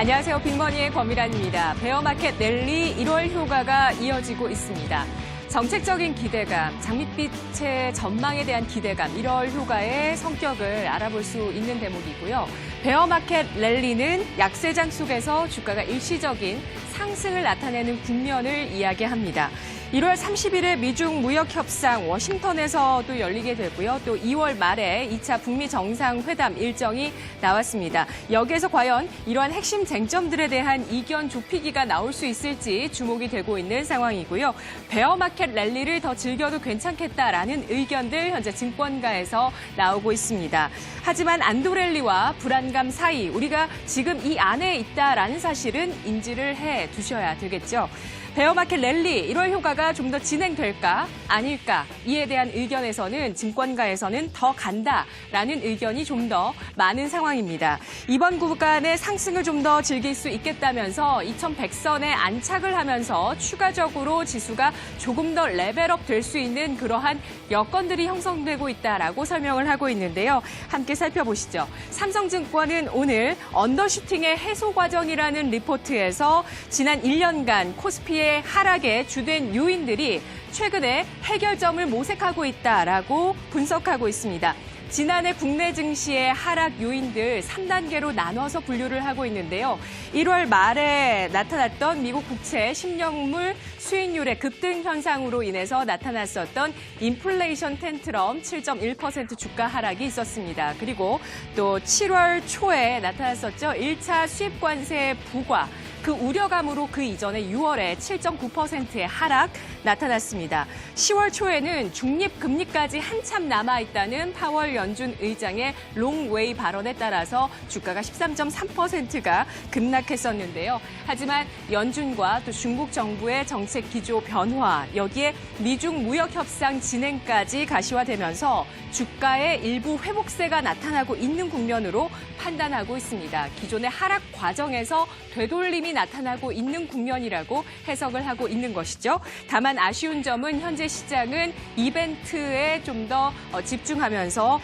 안녕하세요. 빅머니의 권미란입니다. 베어마켓 랠리 1월 효과가 이어지고 있습니다. 정책적인 기대감, 장밋빛의 전망에 대한 기대감, 1월 효과의 성격을 알아볼 수 있는 대목이고요. 베어마켓 랠리는 약세장 속에서 주가가 일시적인 상승을 나타내는 국면을 이야기합니다. 1월 30일에 미중 무역 협상 워싱턴에서 또 열리게 되고요. 또 2월 말에 2차 북미 정상회담 일정이 나왔습니다. 여기에서 과연 이러한 핵심 쟁점들에 대한 이견 좁히기가 나올 수 있을지 주목이 되고 있는 상황이고요. 베어마켓 랠리를 더 즐겨도 괜찮겠다라는 의견들 현재 증권가에서 나오고 있습니다. 하지만 안도랠리와 불안감 사이 우리가 지금 이 안에 있다라는 사실은 인지를 해 두셔야 되겠죠. 베어마켓 랠리 1월 효과가 좀 더 진행될까 아닐까 이에 대한 의견에서는 증권가에서는 더 간다라는 의견이 좀 더 많은 상황입니다. 이번 구간의 상승을 좀 더 즐길 수 있겠다면서 2100선에 안착을 하면서 추가적으로 지수가 조금 더 레벨업 될 수 있는 그러한 여건들이 형성되고 있다라고 설명을 하고 있는데요. 함께 살펴보시죠. 삼성증권은 오늘 언더슈팅의 해소 과정이라는 리포트에서 지난 1년간 코스피의 하락의 주된 요인들이 최근에 해결점을 모색하고 있다라고 분석하고 있습니다. 지난해 국내 증시의 하락 요인들 3단계로 나눠서 분류를 하고 있는데요. 1월 말에 나타났던 미국 국채 10년물 수익률의 급등 현상으로 인해서 나타났었던 인플레이션 텐트럼 7.1% 주가 하락이 있었습니다. 그리고 또 7월 초에 나타났었죠. 1차 수입관세 부과. 그 우려감으로 그 이전에 6월에 7.9%의 하락 나타났습니다. 10월 초에는 중립금리까지 한참 남아있다는 파월 연준 의장의 롱웨이 발언에 따라서 주가가 13.3%가 급락했었는데요. 하지만 연준과 또 중국 정부의 정책 기조 변화, 여기에 미중 무역 협상 진행까지 가시화되면서 주가의 일부 회복세가 나타나고 있는 국면으로 판단하고 있습니다. 기존의 하락 과정에서 되돌림이 나타나고 있는 국면이라고 해석을 하고 있는 것이죠. 다만 아쉬운 점은 현재 시장은 이벤트에 좀 더 집중하면서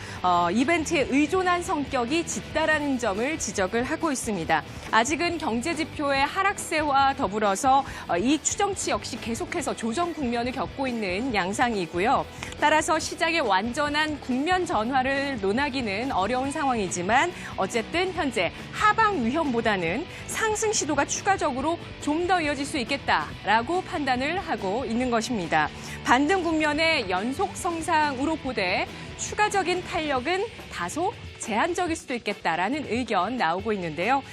이벤트에 의존한 성격이 짙다라는 점을 지적을 하고 있습니다. 아직은 경제 지표의 하락세와 더불어서 이익 추정치 역시 계속해서 조정 국면을 겪고 있는 양상이고요. 따라서 시장의 완전한 국면 전환을 논하기는 어려운 상황이지만 어쨌든 현재 하방 위험보다는 상승 시도가 추가적으로 좀 더 이어질 수 있겠다라고 판단을 하고 있는 것입니다. 반등 국면의 연속 성상으로 보되 추가적인 탄력은 다소 제한적일 수도 있겠다라는 의견 나오고 있는데요.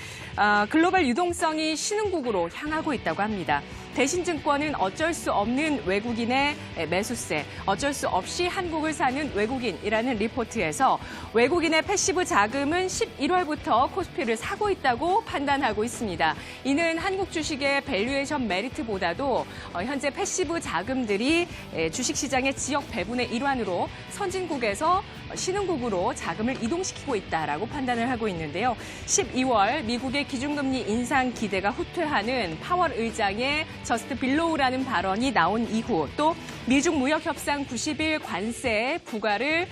글로벌 유동성이 신흥국으로 향하고 있다고 합니다. 대신증권은 어쩔 수 없는 외국인의 매수세, 어쩔 수 없이 한국을 사는 외국인이라는 리포트에서 외국인의 패시브 자금은 11월부터 코스피를 사고 있다고 판단하고 있습니다. 이는 한국 주식의 밸류에이션 메리트보다도 현재 패시브 자금들이 주식시장의 지역 배분의 일환으로 선진국에서 신흥국으로 자금을 이동시키고 있다라고 판단을 하고 있는데요. 12월 미국의 기준금리 인상 기대가 후퇴하는 파월 의장의 저스트 빌로우라는 발언이 나온 이후 또 미중 무역 협상 90일 관세 부과를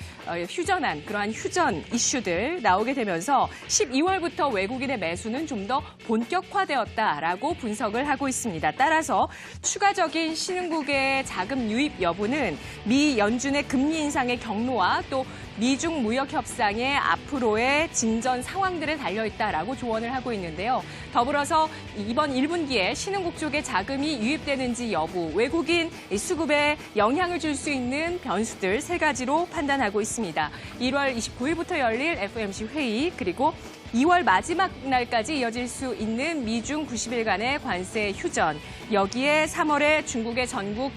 휴전한 그러한 휴전 이슈들 나오게 되면서 12월부터 외국인의 매수는 좀 더 본격화되었다라고 분석을 하고 있습니다. 따라서 추가적인 신흥국의 자금 유입 여부는 미 연준의 금리 인상의 경로와 또 미중 무역 협상의 앞으로의 진전 상황들에 달려있다라고 조언을 하고 있는데요. 더불어서 이번 1분기에 신흥국 쪽에 자금이 유입되는지 여부, 외국인 수급에 영향을 줄 수 있는 변수들 세 가지로 판단하고 있습니다. 1월 29일부터 열릴 FOMC 회의 그리고 2월 마지막 날까지 이어질 수 있는 미중 90일간의 관세 휴전, 여기에 3월에 중국의 전국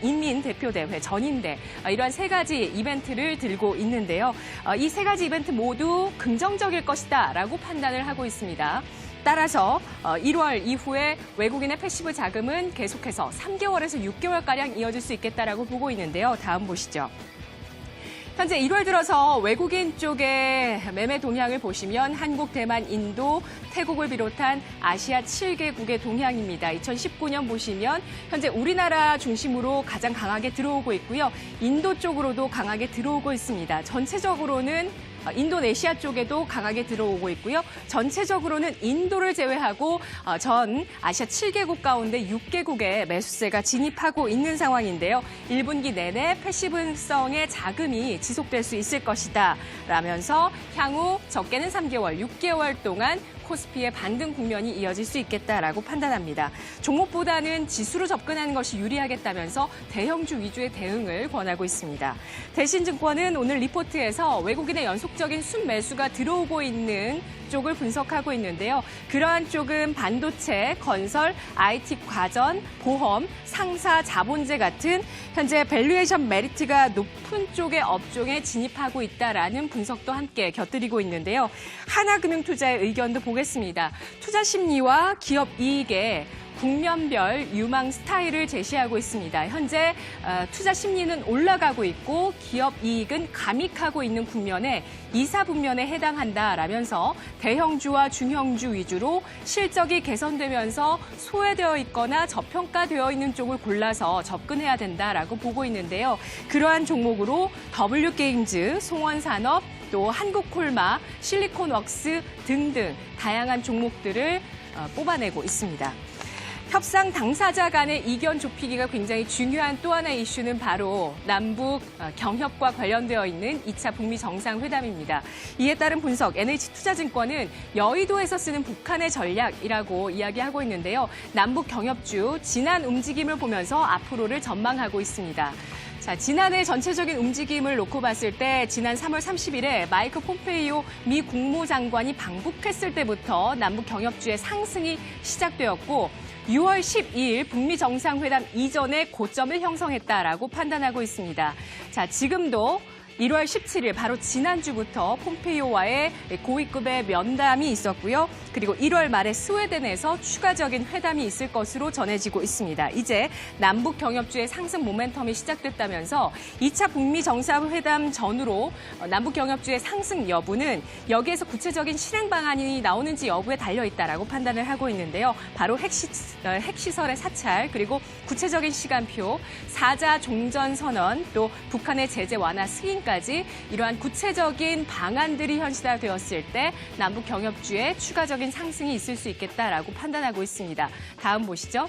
인민대표대회, 전인대, 이러한 세 가지 이벤트를 들고 있는데요. 이 세 가지 이벤트 모두 긍정적일 것이다라고 판단을 하고 있습니다. 따라서 1월 이후에 외국인의 패시브 자금은 계속해서 3개월에서 6개월가량 이어질 수 있겠다라고 보고 있는데요. 다음 보시죠. 현재 1월 들어서 외국인 쪽의 매매 동향을 보시면 한국, 대만, 인도, 태국을 비롯한 아시아 7개국의 동향입니다. 2019년 보시면 현재 우리나라 중심으로 가장 강하게 들어오고 있고요. 인도 쪽으로도 강하게 들어오고 있습니다. 전체적으로는 인도네시아 쪽에도 강하게 들어오고 있고요. 전체적으로는 인도를 제외하고 전 아시아 7개국 가운데 6개국에 매수세가 진입하고 있는 상황인데요. 1분기 내내 패시브성의 자금이 지속될 수 있을 것이다 라면서 향후 적게는 3개월, 6개월 동안 코스피의 반등 국면이 이어질 수 있겠다라고 판단합니다. 종목보다는 지수로 접근하는 것이 유리하겠다면서 대형주 위주의 대응을 권하고 있습니다. 대신증권은 오늘 리포트에서 외국인의 연속적인 순매수가 들어오고 있는 쪽을 분석하고 있는데요. 그러한 쪽은 반도체, 건설, IT 과전, 보험, 상사, 자본재 같은 현재 밸류에이션 메리트가 높은 쪽의 업종에 진입하고 있다라는 분석도 함께 곁들이고 있는데요. 하나금융투자의 의견도 보겠습니다. 투자 심리와 기업 이익에 국면별 유망 스타일을 제시하고 있습니다. 현재 투자 심리는 올라가고 있고 기업 이익은 감익하고 있는 국면에 이사 국면에 해당한다라면서 대형주와 중형주 위주로 실적이 개선되면서 소외되어 있거나 저평가되어 있는 쪽을 골라서 접근해야 된다라고 보고 있는데요. 그러한 종목으로 W게임즈, 송원산업, 또 한국콜마, 실리콘웍스 등등 다양한 종목들을 뽑아내고 있습니다. 협상 당사자 간의 이견 좁히기가 굉장히 중요한 또 하나의 이슈는 바로 남북 경협과 관련되어 있는 2차 북미 정상회담입니다. 이에 따른 분석, NH투자증권은 여의도에서 쓰는 북한의 전략이라고 이야기하고 있는데요. 남북 경협주 지난 움직임을 보면서 앞으로를 전망하고 있습니다. 자, 지난해 전체적인 움직임을 놓고 봤을 때 지난 3월 30일에 마이크 폼페이오 미 국무장관이 방북했을 때부터 남북 경협주의 상승이 시작되었고 6월 12일 북미 정상회담 이전에 고점을 형성했다라고 판단하고 있습니다. 자, 지금도 1월 17일 바로 지난주부터 폼페이오와의 고위급의 면담이 있었고요. 그리고 1월 말에 스웨덴에서 추가적인 회담이 있을 것으로 전해지고 있습니다. 이제 남북 경협주의 상승 모멘텀이 시작됐다면서 2차 북미 정상회담 전후로 남북 경협주의 상승 여부는 여기에서 구체적인 실행 방안이 나오는지 여부에 달려있다라고 판단을 하고 있는데요. 바로 핵시설의 사찰, 그리고 구체적인 시간표, 4자 종전선언, 또 북한의 제재 완화 승인까지 이러한 구체적인 방안들이 현실화되었을 때 남북 경협주의 추가적인 상승이 있을 수 있겠다라고 판단하고 있습니다. 다음 보시죠.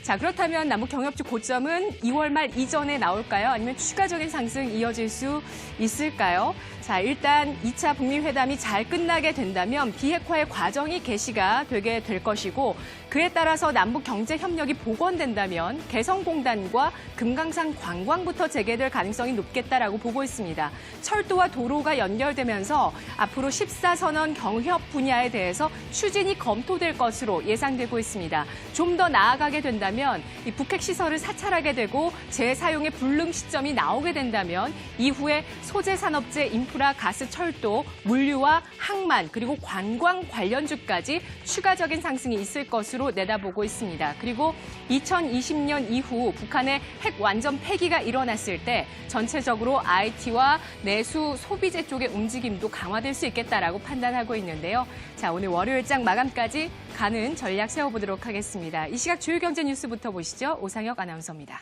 자, 그렇다면 남북 경협주 고점은 2월 말 이전에 나올까요? 아니면 추가적인 상승 이어질 수 있을까요? 자, 일단 2차 북미 회담이 잘 끝나게 된다면 비핵화의 과정이 개시가 되게 될 것이고 그에 따라서 남북 경제 협력이 복원된다면 개성공단과 금강산 관광부터 재개될 가능성이 높겠다라고 보고 있습니다. 철도와 도로가 연결되면서 앞으로 14선언 경협 분야에 대해서 추진이 검토될 것으로 예상되고 있습니다. 좀 더 나아가게 된다면 이 북핵 시설을 사찰하게 되고 재사용의 불능 시점이 나오게 된다면 이후에 소재 산업재 인프라, 가스, 철도, 물류와 항만 그리고 관광 관련주까지 추가적인 상승이 있을 것으로 내다보고 있습니다. 그리고 2020년 이후 북한의 핵 완전 폐기가 일어났을 때 전체적으로 IT와 내수 소비재 쪽의 움직임도 강화될 수 있겠다라고 판단하고 있는데요. 자, 오늘 월요일장 마감까지 가는 전략 세워보도록 하겠습니다. 이 시각 주요 경제 뉴스부터 보시죠. 오상혁 아나운서입니다.